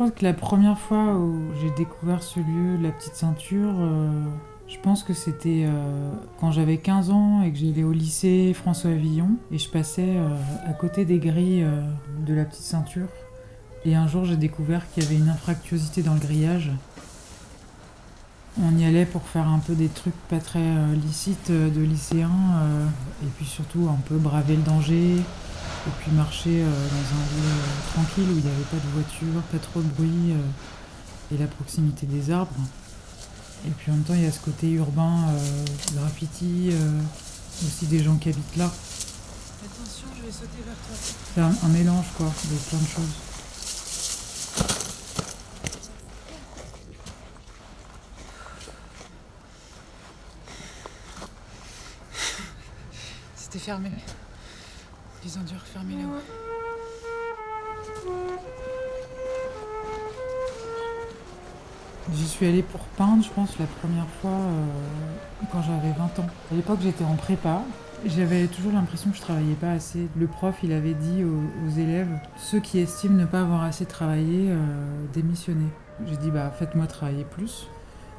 pense que la première fois où j'ai découvert ce lieu, la petite ceinture, je pense que c'était quand j'avais 15 ans et que j'allais au lycée François Villon et je passais à côté des grilles de la petite ceinture. Et un jour, j'ai découvert qu'il y avait une infractuosité dans le grillage. On y allait pour faire un peu des trucs pas très licites de lycéens et puis surtout un peu braver le danger et puis marcher dans un lieu tranquille où il n'y avait pas de voiture, pas trop de bruit et la proximité des arbres. Et puis en même temps, il y a ce côté urbain, graffiti, aussi des gens qui habitent là. Attention, je vais sauter vers toi. C'est un mélange quoi, de plein de choses. C'était fermé. Ils ont dû refermer là-haut. J'y suis allée pour peindre, je pense, la première fois quand j'avais 20 ans. À l'époque, j'étais en prépa. J'avais toujours l'impression que je travaillais pas assez. Le prof, il avait dit aux élèves, ceux qui estiment ne pas avoir assez travaillé, démissionner. J'ai dit, bah faites-moi travailler plus.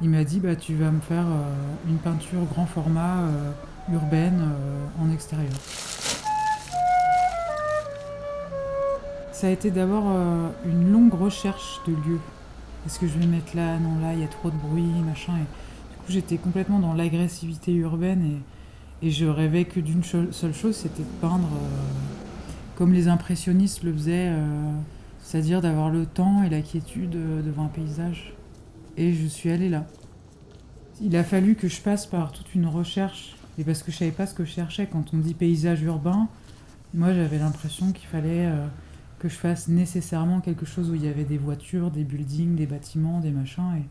Il m'a dit, bah tu vas me faire une peinture grand format urbaine en extérieur. Ça a été d'abord une longue recherche de lieux. Est-ce que je vais mettre là? Non, là, il y a trop de bruit, machin. Et du coup, j'étais complètement dans l'agressivité urbaine et je rêvais que d'une seule chose, c'était de peindre comme les impressionnistes le faisaient, c'est-à-dire d'avoir le temps et la quiétude devant un paysage. Et je suis allée là. Il a fallu que je passe par toute une recherche, et parce que je savais pas ce que je cherchais. Quand on dit paysage urbain, moi j'avais l'impression qu'il fallait que je fasse nécessairement quelque chose où il y avait des voitures, des buildings, des bâtiments, des machins. Et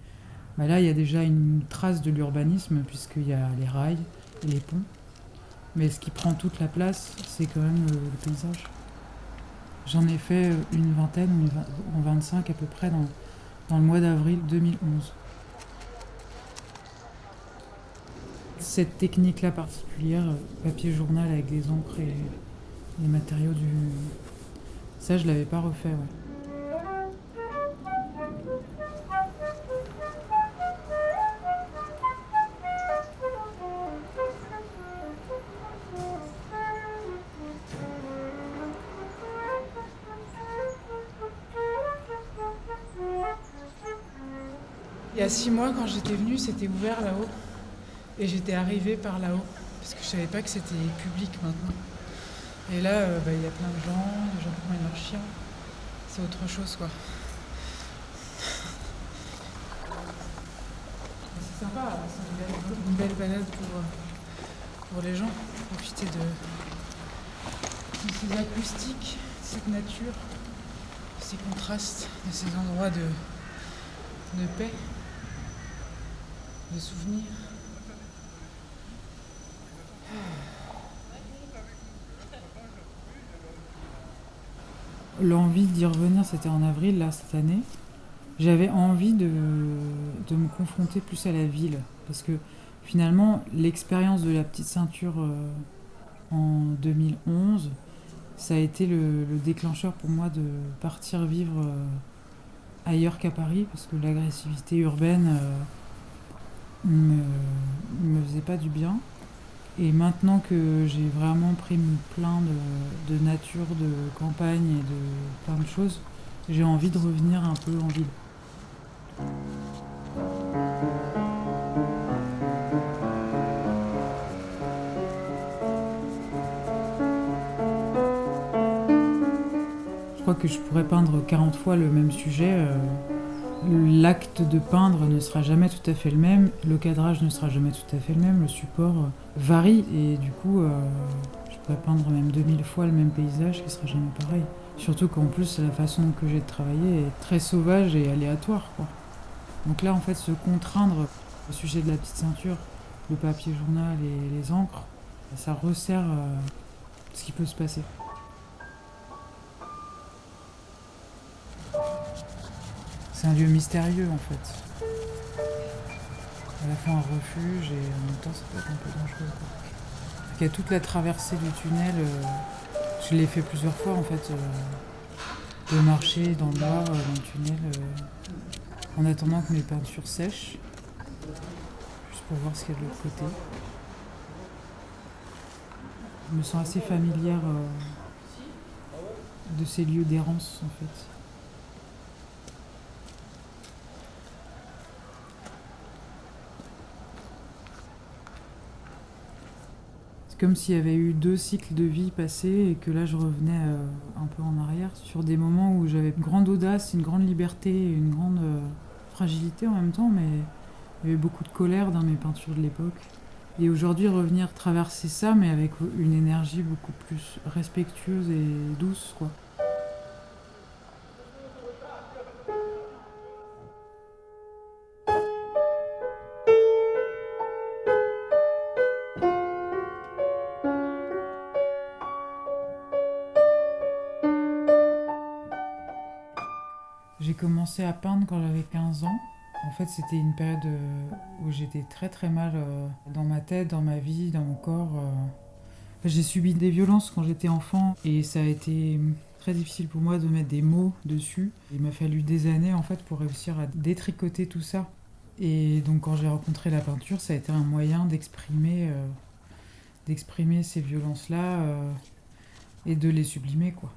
bah là, il y a déjà une trace de l'urbanisme, puisqu'il y a les rails et les ponts. Mais ce qui prend toute la place, c'est quand même le paysage. J'en ai fait une vingtaine, ou 25 à peu près, dans le mois d'avril 2011. Cette technique-là particulière, papier journal avec des encres et les matériaux du... Ça, je l'avais pas refait, ouais. Il y a 6 mois, quand j'étais venue, c'était ouvert là-haut. Et j'étais arrivée par là-haut. Parce que je savais pas que c'était public maintenant. Et là, il y a plein de gens, les gens promènent leurs chiens. C'est autre chose, quoi. C'est sympa, c'est une belle balade pour les gens. Profiter de ces acoustiques, de cette nature, de ces contrastes, de ces endroits de paix, de souvenirs. L'envie d'y revenir, c'était en avril, là, cette année. J'avais envie de me confronter plus à la ville. Parce que finalement, l'expérience de la petite ceinture en 2011, ça a été le déclencheur pour moi de partir vivre ailleurs qu'à Paris. Parce que l'agressivité urbaine me faisait pas du bien. Et maintenant que j'ai vraiment pris plein de nature, de campagne et de plein de choses, j'ai envie de revenir un peu en ville. Je crois que je pourrais peindre 40 fois le même sujet. L'acte de peindre ne sera jamais tout à fait le même, le cadrage ne sera jamais tout à fait le même, le support varie et du coup je pourrais peindre même 2000 fois le même paysage qui sera jamais pareil. Surtout qu'en plus la façon que j'ai de travailler est très sauvage et aléatoire, quoi. Donc là en fait se contraindre au sujet de la petite ceinture, le papier journal et les encres, ça resserre ce qui peut se passer. C'est un lieu mystérieux en fait. À la fois un refuge et en même temps ça peut être un peu dangereux, quoi. Il y a toute la traversée du tunnel, je l'ai fait plusieurs fois en fait. de marcher dans le noir, dans le tunnel, en attendant que mes peintures sèchent, juste pour voir ce qu'il y a de l'autre côté. Je me sens assez familière de ces lieux d'errance, en fait. C'est comme s'il y avait eu 2 cycles de vie passés et que là je revenais un peu en arrière sur des moments où j'avais une grande audace, une grande liberté et une grande fragilité en même temps, mais il y avait beaucoup de colère dans mes peintures de l'époque. Et aujourd'hui revenir traverser ça, mais avec une énergie beaucoup plus respectueuse et douce, quoi. J'ai commencé à peindre quand j'avais 15 ans. En fait, c'était une période où j'étais très très mal dans ma tête, dans ma vie, dans mon corps. J'ai subi des violences quand j'étais enfant et ça a été très difficile pour moi de mettre des mots dessus. Il m'a fallu des années en fait pour réussir à détricoter tout ça. Et donc quand j'ai rencontré la peinture, ça a été un moyen d'exprimer ces violences-là et de les sublimer, quoi.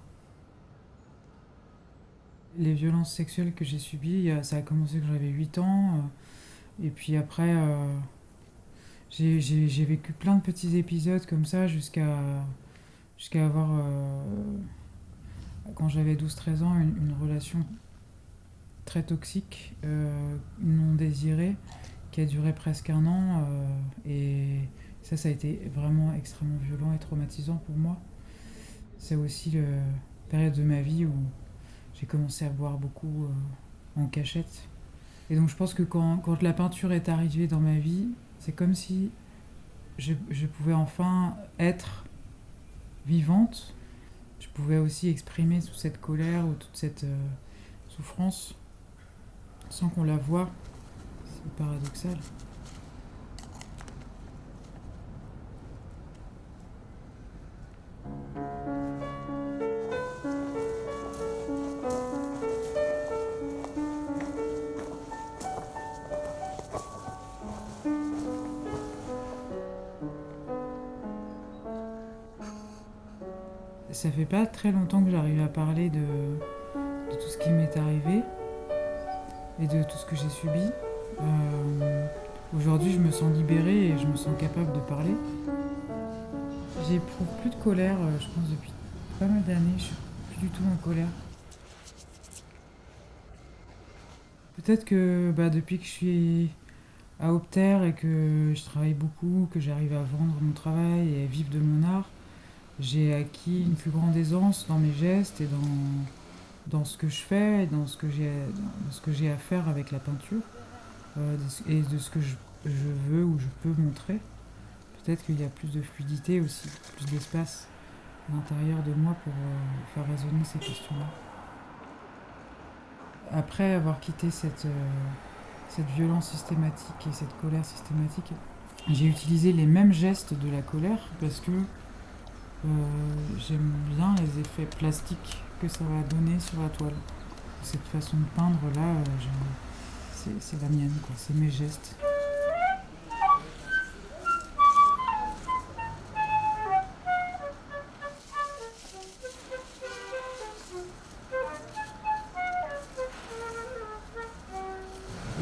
Les violences sexuelles que j'ai subies, ça a commencé quand j'avais 8 ans. Et puis après, j'ai vécu plein de petits épisodes comme ça jusqu'à avoir, quand j'avais 12-13 ans, une relation très toxique, non désirée, qui a duré presque 1 an. Et ça a été vraiment extrêmement violent et traumatisant pour moi. C'est aussi la période de ma vie où j'ai commencé à boire beaucoup en cachette. Et donc je pense que quand la peinture est arrivée dans ma vie, c'est comme si je pouvais enfin être vivante. Je pouvais aussi exprimer toute cette colère ou toute cette souffrance sans qu'on la voie. C'est paradoxal. Ça fait pas très longtemps que j'arrive à parler de tout ce qui m'est arrivé et de tout ce que j'ai subi. Aujourd'hui, je me sens libérée et je me sens capable de parler. J'éprouve plus de colère, je pense, depuis pas mal d'années. Je suis plus du tout en colère. Peut-être que depuis que je suis à Opter et que je travaille beaucoup, que j'arrive à vendre mon travail et à vivre de mon art, j'ai acquis une plus grande aisance dans mes gestes et dans ce que je fais et dans ce que j'ai à faire avec la peinture et de ce que je veux ou je peux montrer. Peut-être qu'il y a plus de fluidité aussi, plus d'espace à l'intérieur de moi pour faire résonner ces questions-là. Après avoir quitté cette violence systématique et cette colère systématique, j'ai utilisé les mêmes gestes de la colère parce que j'aime bien les effets plastiques que ça va donner sur la toile. Cette façon de peindre là, c'est la mienne, quoi. C'est mes gestes.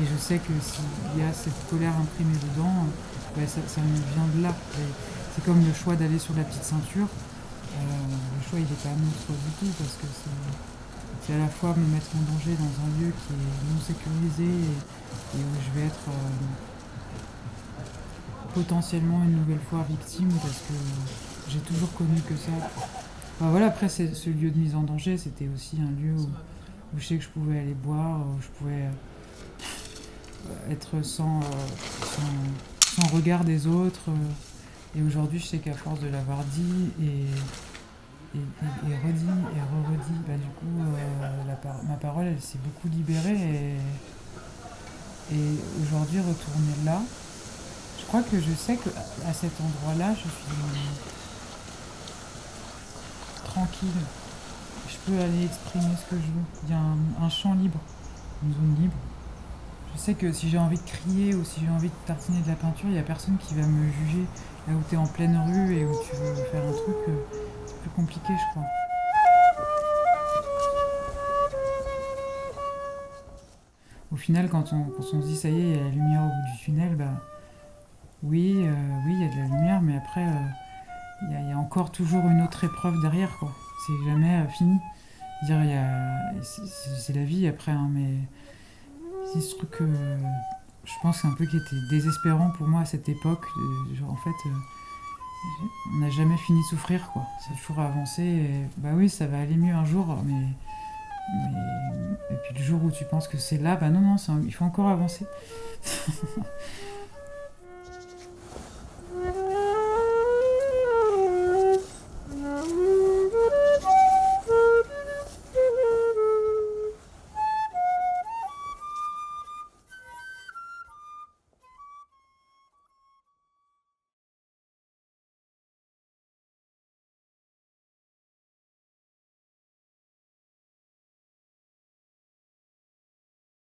Et je sais que s'il y a cette colère imprimée dedans, ça me vient de là. Et c'est comme le choix d'aller sur la petite ceinture. Le choix, il n'est pas neutre du tout, parce que c'est à la fois me mettre en danger dans un lieu qui est non sécurisé et où je vais être potentiellement une nouvelle fois victime, parce que j'ai toujours connu que ça. Voilà, après, ce lieu de mise en danger, c'était aussi un lieu où je sais que je pouvais aller boire, où je pouvais être sans regard des autres. Et aujourd'hui, je sais qu'à force de l'avoir dit et redit et re-redit, du coup, ma parole, elle s'est beaucoup libérée. Et aujourd'hui, retourner là, je crois que je sais qu'à cet endroit-là, je suis tranquille. Je je peux aller exprimer ce que je veux. Il y a un champ libre, une zone libre. Je sais que si j'ai envie de crier ou si j'ai envie de tartiner de la peinture, il n'y a personne qui va me juger. Là où tu es en pleine rue et où tu veux faire un truc, c'est plus compliqué, je crois. Au final, quand on se dit ça y est, il y a la lumière au bout du tunnel, bah oui, oui, il y a de la lumière, mais après, il y a encore toujours une autre épreuve derrière, quoi. C'est jamais fini. Je veux dire, c'est la vie après, hein, mais c'est ce truc que je pense un peu qui était désespérant pour moi à cette époque. Genre, en fait, on n'a jamais fini de souffrir, quoi. C'est toujours avancé. Et, bah oui, ça va aller mieux un jour, mais et puis le jour où tu penses que c'est là, bah non, non, il faut encore avancer.